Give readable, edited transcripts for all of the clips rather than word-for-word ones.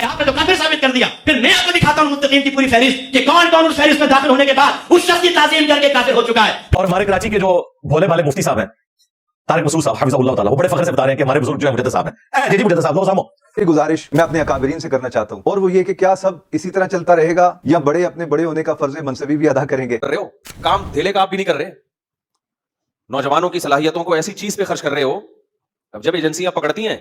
आपने तो काफिर साबित कर दिया। फिर मैं आपको दिखाता हूँ मुत्तकीन की पूरी फहरिस्त कि कौन कौन उस फहरिस्त में दाखिल होने के बाद उस शख्स की ताज़ीम करके काफिर हो चुका है। और हमारे कराची के जो भोले भाले मुफ्ती साहब हैं, तारिक मसूद साहब हाफिज़हुल्लाह ताला, वो बड़े फख्र से बता रहे हैं कि हमारे बुजुर्ग जो है मुजद्दिद साहब हैं। जी मुजद्दिद साहब, लो सामो। एक गुजारिश मैं अपने अकाबरीन से करना चाहता हूँ, और वो ये कि क्या सब इसी तरह चलता रहेगा या बड़े अपने बड़े होने का फर्ज मनसबी भी अदा करेंगे। कर रहे हो काम धेले का आप भी नहीं कर रहे, नौजवानों की सलाहियतों को ऐसी चीज पे खर्च कर रहे हो, अब जब एजेंसियां पकड़ती हैं,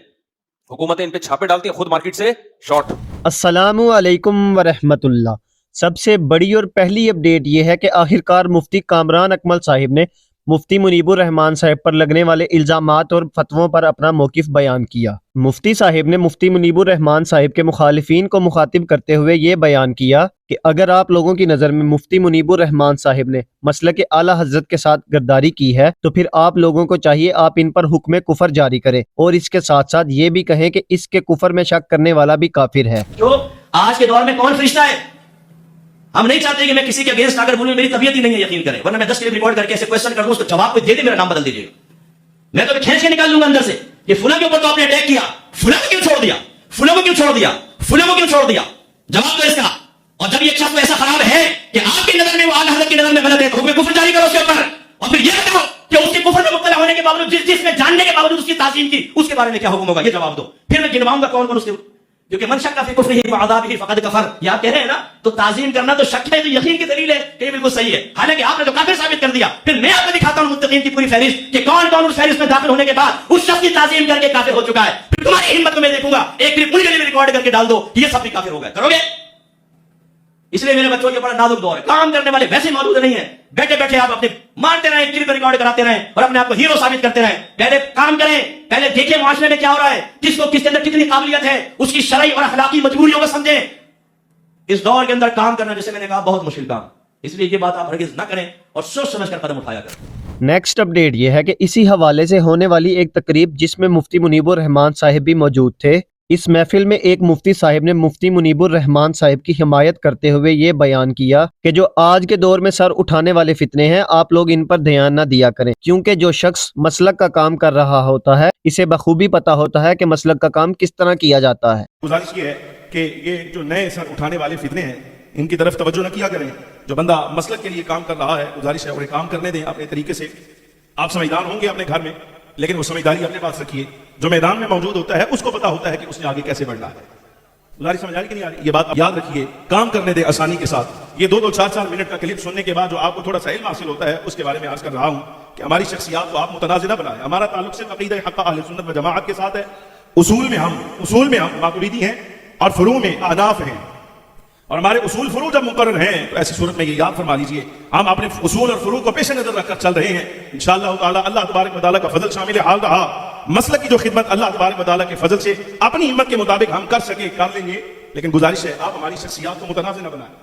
हुकूमतें इन पे छापे डालती हैं, खुद मार्केट से शॉर्ट। अस्सलामु अलैकुम वरहमतुल्लाह। सबसे बड़ी और पहली अपडेट ये है कि आखिरकार मुफ्ती कामरान अकमल साहिब ने मुफ्ती मुनीबुर रहमान साहिब पर लगने वाले इल्ज़ामात और फतवों पर अपना मौक़िफ़ बयान किया। मुफ्ती साहिब ने मुफ्ती मुनीबुर रहमान साहिब के मुखालिफिन को मुखातिब करते हुए ये बयान किया कि अगर आप लोगों की नज़र में मुफ्ती मुनीबुर रहमान साहिब ने मसलक आला हज़रत के साथ गद्दारी की है तो फिर आप लोगों को चाहिए आप इन पर हुक्म कुफर जारी करें, और इसके साथ साथ ये भी कहें कि इसके कुफर में शक करने वाला भी काफिर है। जो आज के दौर में कौन फरिश्ता है, हम नहीं चाहते कि मैं किसी के अगेंस्ट आकर बोलूं, मेरी तबीयत ही नहीं है यकीन करें, वरना मैं 10 क्लिप रिकॉर्ड करके ऐसे क्वेश्चन कर दूं, उसको जवाब कोई दे दे, मेरा नाम बदल दीजिए, मैं तो खींच के निकाल लूंगा अंदर से कि फुला के ऊपर तो आपने अटैक किया, फुला को क्यों छोड़ दिया, फुला को क्यों छोड़ दिया, फुला को क्यों छोड़ दिया, जवाब दो इसका। और जब ये शख्स तो ऐसा खराब है कि आपकी नजर में वो आला हज़रत की नजर में गलत है, तो हुक्म कुफर जारी करो उसके ऊपर, और फिर ये बताओ कि उसके कुफर में मुब्तला होने के बावजूद जिसमें जानने के बावजूद उसकी ताज़ीम की, उसके बारे में क्या हुक्म होगा, ये जवाब दो। फिर मैं गिनवाऊंगा कौन कौन उसके, क्योंकि मन शक्का फी कुफ्रिही व अज़ाबिही फ़क़द कफ़र, ये आप कह रहे हैं ना, तो ताज़ीम करना तो शक है, तो यकीन की दलील है कि ये बिल्कुल सही है, हालांकि आपने तो काफिर साबित कर दिया। फिर मैं आपको दिखाता हूँ मुत्तकीन की पूरी फहरिस्त कि कौन कौन उस फहरिस्त में दाखिल होने के बाद उस शख्स की ताज़ीम करके काफिर हो चुका है। फिर तुम्हारी हिम्मत को मैं देखूंगा, एक क्लिप उनके लिए रिकॉर्ड करके डाल दो, ये सब भी काफिर हो गए, करोगे? इसलिए मेरे बच्चों ये बड़ा नाजुक दौर है, काम करने वाले वैसे मौजूद नहीं है, बैठे बैठे आप अपने मानते रहें, क्लिप रिकॉर्ड कराते रहें और अपने आप को हीरो साबित करते रहें। पहले काम करें, पहले देखें मुआशरे में क्या हो रहा है, किसको किसके अंदर कितनी काबिलियत है, उसकी शरई और अखलाकी मजबूरियों को समझें। इस दौर के अंदर काम करना, जैसे मैंने कहा, बहुत मुश्किल काम, इसलिए ये बात आप हरगिज ना करें और सोच समझ कर कदम उठाया करें। नेक्स्ट अपडेट ये है कि इसी हवाले से होने वाली एक तकरीब जिसमें मुफ्ती मुनीबुर रहमान साहिब भी मौजूद थे, इस महफिल में एक मुफ्ती साहिब ने मुफ्ती मुनीबुर रहमान साहिब की हिमायत करते हुए ये बयान किया कि जो आज के दौर में सर उठाने वाले फितने हैं, आप लोग इन पर ध्यान ना दिया करें, क्योंकि जो शख्स मसलक का काम कर रहा होता है इसे बखूबी पता होता है कि मसलक का काम किस तरह किया जाता है। गुजारिश ये है कि ये जो नए सर उठाने वाले फितने हैं, इनकी तरफ तवज्जो न किया करें। जो बंदा मसलक के लिए काम कर रहा है, गुजारिश है उन्हें काम करने दें अपने तरीके से। आप समझदार होंगे अपने घर में, लेकिन वो समझदारी अपने पास रखिए। जो मैदान में मौजूद होता है उसको पता होता है कि उसने आगे कैसे बढ़ना है। गुजारिश समझ आ रही कि नहीं आ रही? ये बात याद रखिए, काम करने दे आसानी के साथ। ये 2-2, 4-4 मिनट का क्लिप सुनने के बाद जो आपको थोड़ा सा इल्म हासिल होता है, उसके बारे में आज कर रहा हूं कि हमारी शख्सियात को आप मुतनाज़िर न बनाएं। हमारा ताल्लुक सिर्फ अक़ीदा हक़ अहले सुन्नत व जमाअत के साथ है। उसूल में हम मातुरीदी हैं और फुरू में अहनाफ हैं, और हमारे उसूल फुरू जब मुकर्रर हैं तो ऐसी सूरत में ये याद फरमा लीजिए, हम अपने उसूल और फुरू को पेश नजर रखकर चल रहे हैं। इंशाअल्लाह ताला अल्लाह तबारक व तआला का फजल शामिल हाल रहा, मसलक की जो खिदमत अल्लाह तबारक व तआला के फजल से अपनी हिम्मत के मुताबिक हम कर सके कर लेंगे, लेकिन गुजारिश है आप हमारी शख्सियात को मुतनाज़िर न बनाएं।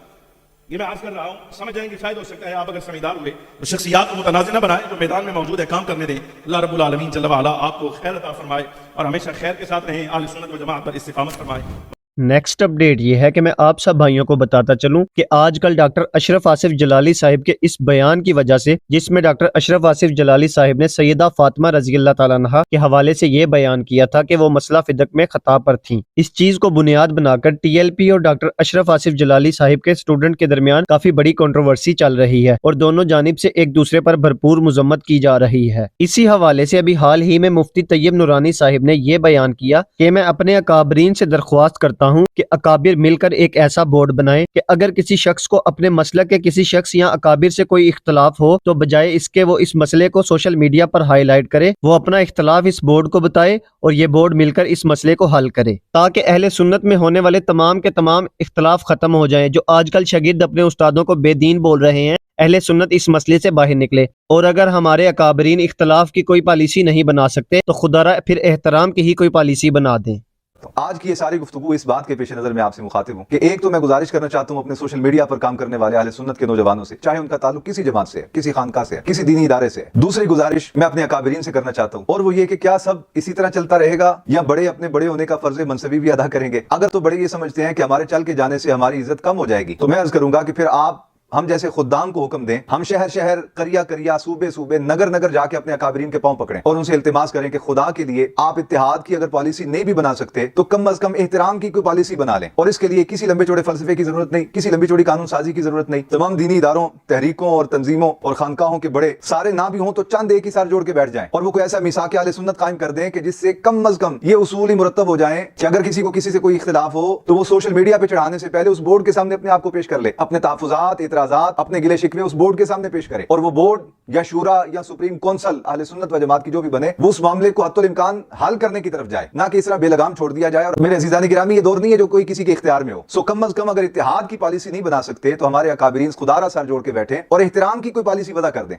ये मैं आज कर रहा हूँ, समझ जाएंगे, शायद हो सकता है आप अगर समझदार हुए तो शख्सियात को मुतनाज़िर न बनाएं, जो मैदान में मौजूद है काम करने दें। अल्लाह रब्बुल आलमीन जल्ल व अला आपको खैर अता फरमाए और हमेशा खैर के साथ रहें, अहले सुन्नत व जमाअत पर इस्तिकामत फरमाए। नेक्स्ट अपडेट ये है कि मैं आप सब भाइयों को बताता चलूं कि आजकल डॉक्टर अशरफ आसिफ जलाली साहिब के इस बयान की वजह से, जिसमें डॉक्टर अशरफ आसिफ जलाली साहिब ने सैयदा फातिमा रज़ी अल्लाह ताला अन्हा के हवाले से ये बयान किया था कि वो मसला फिदक में खता पर थीं। इस चीज को बुनियाद बनाकर TLP और डॉक्टर अशरफ आसिफ जलाली साहिब के स्टूडेंट के दरमियान काफी बड़ी कंट्रोवर्सी चल रही है और दोनों जानिब से एक दूसरे पर भरपूर मुजम्मत की जा रही है। इसी हवाले से अभी हाल ही में मुफ्ती तैयब नूरानी साहिब ने ये बयान किया कि मैं अपने अकाबरीन से दरख्वास्त करता हूँ कि अकाबिर मिलकर एक ऐसा बोर्ड बनाएं कि अगर किसी शख्स को अपने मसलक के किसी शख्स या अकाबिर से कोई इख्तलाफ हो तो बजाय इसके वो इस मसले को सोशल मीडिया पर हाईलाइट करे, वो अपना इख्तलाफ इस बोर्ड को बताए और ये बोर्ड मिलकर इस मसले को हल करे, ताकि अहले सुन्नत में होने वाले तमाम के तमाम इख्तलाफ खत्म हो जाएं। जो आजकल शागिर्द अपने उस्तादों को बेदीन बोल रहे हैं, अहले सुन्नत इस मसले से बाहर निकले, और अगर हमारे अकाबरीन इख्तलाफ की कोई पॉलिसी नहीं बना सकते तो खुदारा फिर एहतराम की ही कोई पॉलिसी बना दें। तो आज की ये सारी गुफ्तगू इस बात के पेश नजर में आपसे मुखातिब हूँ कि एक तो मैं गुजारिश करना चाहता हूँ अपने सोशल मीडिया पर काम करने वाले अहले सुन्नत के नौजवानों से, चाहे उनका ताल्लुक किसी जमात से है, किसी खानका से है, किसी दीनी इदारे से है। दूसरी गुजारिश मैं अपने अकाबरीन से करना चाहता हूँ, और वो ये कि क्या सब इसी तरह चलता रहेगा या बड़े अपने बड़े होने का फर्ज मनसबी भी अदा करेंगे। अगर तो बड़े ये समझते हैं कि हमारे चल के जाने से हमारी इज्जत कम हो जाएगी, तो मैं अर्ज करूंगा कि फिर आप हम जैसे खुद्दाम को हुक्म दें, हम शहर शहर, करिया करिया, सूबे सूबे, नगर नगर जाके अपने अकाबरीन के पांव पकड़ें और उनसे इल्तिमास करें कि खुदा के लिए आप इत्तेहाद की अगर पॉलिसी नहीं भी बना सकते तो कम अज कम एहतराम की कोई पॉलिसी बना लें। और इसके लिए किसी लंबे चौड़े फलसफे की जरूरत नहीं, किसी लंबी चौड़ी कानून साजी की जरूरत नहीं। तमाम दीनी इदारों, तहरीकों और तंजीमों और खानकाहों के बड़े सारे ना भी हों तो चंद एक ही साथ जोड़ के बैठ जाएं और वो कोई ऐसा मिसाक आले सुन्नत कायम कर दें कि जिससे कम अज कम ये उसूल ही मुरतब हो जाएं कि अगर किसी को किसी से कोई इख्तिलाफ हो तो वो सोशल मीडिया पे चढ़ाने से पहले उस बोर्ड के सामने अपने आप को पेश कर ले, अपने तहफ़्फ़ुज़ात, एतराज़ात, अपने गिले शिकवे उस बोर्ड के सामने पेश करे और वो बोर्ड या शूरा या सुप्रीम कौंसल अहले सुन्नत व जमात की जो भी बने वो उस मामले को हत्तुल इम्कान हल करने की तरफ जाए, ना कि इस तरह बेलगाम छोड़ दिया जाए। और मेरे अज़ीज़ान गिरामी, ये दौर नहीं है जो कोई किसी के इख्तियार में हो। सो कम अज कम अगर इत्तेहाद की पॉलिसी नहीं बना सकते तो हमारे अकाबरीन खुदारा सर जोड़ के बैठे और एहतराम की कोई पॉलिसी वदा कर दें।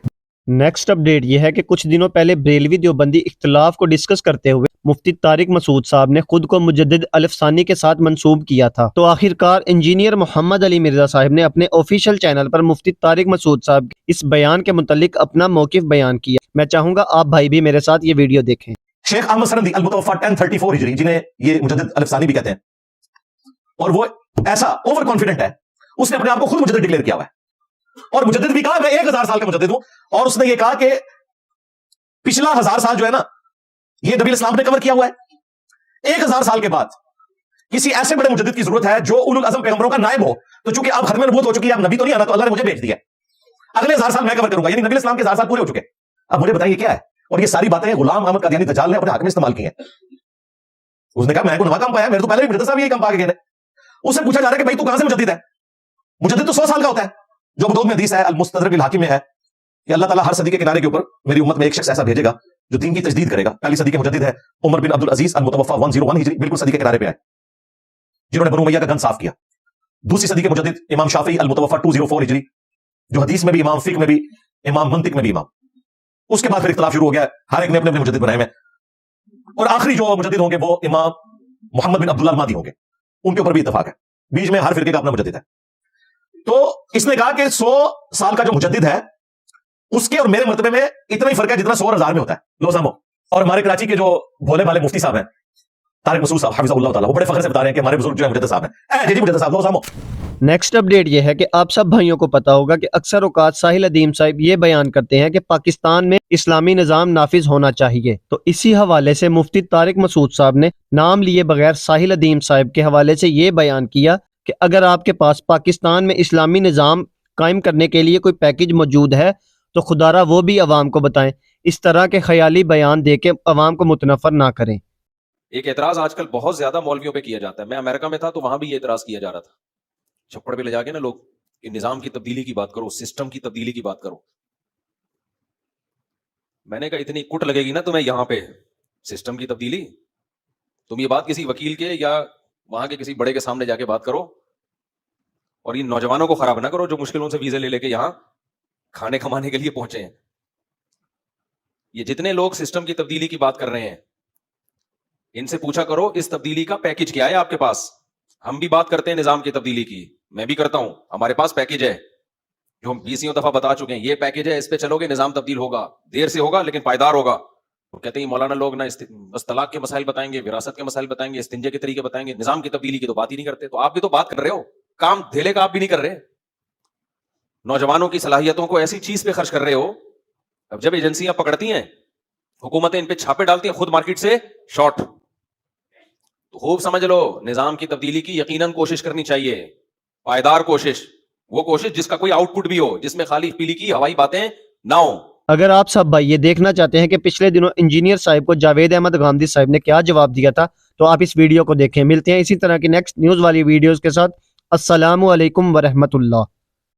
नेक्स्ट अपडेट ये है कि कुछ दिनों पहले बरेलवी देवबंदी इख्तिलाफ को डिस्कस करते हुए मुफ्ती तारिक मसूद साहब ने खुद को मुजद्दिद अलिफ-सानी के साथ मंसूब किया था। तो आखिरकार इंजीनियर मोहम्मद अली मिर्जा साहब ने अपने ऑफिशियल चैनल पर मुफ्ती तारिक मसूद साहब के इस बयान के मुतालिक अपना मौकिफ बयान किया। मैं चाहूंगा आप भाई भी मेरे साथ ये वीडियो देखें। शेख अहमद सरंदी अल-मुतवफ़ा 1034 हिजरी, जिन्हें ये मुजद्दिद अलिफ-सानी भी कहते हैं, और वो ऐसा ओवर कॉन्फिडेंट है, उसने अपने आप को खुद मुजद्दिद डिक्लेयर किया हुआ है और मुजद्दिद भी कहा मैं 1000 साल का मुजद्दिद हूं। और उसने ये कहा कि पिछला 1000 साल जो है ना ये नबी इस्लाम ने कवर किया हुआ है। 1000 साल के बाद किसी ऐसे बड़े मुजद्दिद की जरूरत है जो उलुल अज़म पैगंबरों का नायब हो। तो चूंकि अब खत्म नबूवत हो चुकी है, अब नबी तो नहीं आना, तो अल्लाह ने मुझे भेज दिया, अगले 1000 साल मैं कवर करूंगा, यानी नबी इस्लाम के 1000 साल पूरे हो चुके। अब मुझे बताइए क्या है? और ये सारी बातें गुलाम अहमद कादियानी दज्जाल ने अपने हक में इस्तेमाल की हैं। उसने कहा मैं को नवा काम पाया, मेरे तो पहले भी मुजद्दिद साहब यही काम पा के गए। उससे पूछा जा रहा है कि भाई तू कहां से मुजद्दिद है? मुजद्दिद तो 100 साल का होता है, जो बुदौद में हदीस है अल-मुस्तदरक अल-हाकिम में है कि अल्लाह ताला हर सदी के किनारे के ऊपर मेरी उम्मत में एक शख्स ऐसा भेजेगा जो दीन की तजदीद करेगा। पहली सदी के मुजद्दिद है उमर बिन अब्दुल अजीज अल-मुतवफ़ा 101 हिजरी, बिल्कुल सदी के किनारे पे आए, जिन्होंने बनु उमय्या का गन साफ किया। दूसरी सदी के मुजद्दिद इमाम शाफी अल-मुतवफ़ा 204 हिजरी, जो हदीस में भी इमाम, फिक्र में भी इमाम, मंतिक में भी इमाम। उसके बाद फिर इख्तिलाफ शुरू हो गया, हर एक ने अपने अपने मुजद्दिद बनाए हैं। और आखिरी जो मुजद्दिद होंगे वो इमाम मोहम्मद बिन अब्दुल्लाह अल-मादी होंगे, उनके ऊपर भी इत्तेफाक है। बीच में हर फिरके का अपना मुजद्दिद है। तो इसने कहा कि 100 साल का जो मुजद्दिद है उसके और मेरे मर्तबे में इतना ही फर्क है जितना 100 और 1000 में होता है। लो सामो। और हमारे कराची के जो भोले भाले मुफ्ती साहब हैं तारिक मसूद साहब हाफिज़हुल्लाह ताला, वो बड़े फख्र से बता रहे हैं कि हमारे बुजुर्ग जो है मुजद्दिद साहब हैं। जी मुजद्दिद साहब, लो सामो। नेक्स्ट अपडेट ये है कि आप सब भाइयों को पता होगा कि अक्सर औकात साहिल अदीम साहब ये बयान करते हैं कि पाकिस्तान में इस्लामी निज़ाम नाफिज होना चाहिए। तो इसी हवाले से मुफ्ती तारिक मसूद साहब ने नाम लिए बगैर साहिल अदीम साहब के हवाले से ये बयान किया कि अगर आपके पास पाकिस्तान में इस्लामी निज़ाम कायम करने के लिए कोई पैकेज मौजूद है तो खुदारा वो भी अवाम को बताएं। इस तरह के ख्याली बयान दे के अवाम को मुतनफर ना करें। एक एतराज आजकल बहुत ज्यादा मौलवियों पे किया जाता है। मैं अमेरिका में था तो वहां भी ये एतराज किया जा रहा था, छप्पड़ पे ले जाके ना लोग कि निजाम की तब्दीली की बात करो, सिस्टम की तब्दीली की बात करो। मैंने कहा इतनी कुट लगेगी ना तुम्हें यहाँ पे सिस्टम की तब्दीली, तुम ये बात किसी वकील के या वहां के किसी बड़े के सामने जाके बात करो, और इन नौजवानों को खराब ना करो जो मुश्किलों से वीजे ले लेके यहाँ खाने कमाने के लिए पहुंचे हैं। ये जितने लोग सिस्टम की तब्दीली की बात कर रहे हैं इनसे पूछा करो इस तब्दीली का पैकेज क्या है आपके पास। हम भी बात करते हैं निजाम की तब्दीली की, मैं भी करता हूं, हमारे पास पैकेज है जो हम 20 दफा बता चुके हैं। ये पैकेज है, इस पे चलोगे निजाम तब्दील होगा, देर से होगा लेकिन पायदार होगा। तो कहते हैं मौलाना लोग ना बस तलाक के मसाइल बताएंगे, विरासत के मसाइल बताएंगे, इस्तिंजे के तरीके बताएंगे, निजाम की तब्दीली की तो बात ही नहीं करते। तो आप भी तो बात कर रहे हो, काम धेले का आप भी नहीं कर रहे। नौजवानों की सलाहियतों को ऐसी चीज पे खर्च कर रहे हो, अब जब एजेंसियां पकड़ती हैं, हुकूमतें इन पे छापे डालती हैं, खुद मार्केट से शॉर्ट। तो खूब समझ लो निजाम की तब्दीली की यकीनन कोशिश करनी चाहिए, पायदार कोशिश, वो कोशिश जिसका कोई आउटपुट भी हो, जिसमें खाली पीली की हवाई बातें ना हो। अगर आप सब भाई ये देखना चाहते हैं कि पिछले दिनों इंजीनियर साहब को जावेद अहमद गांधी साहब ने क्या जवाब दिया था तो आप इस वीडियो को देखें। मिलते हैं इसी तरह की नेक्स्ट न्यूज़ वाली वीडियोस के साथ। अस्सलामु अलैकुम व रहमतुल्लाह।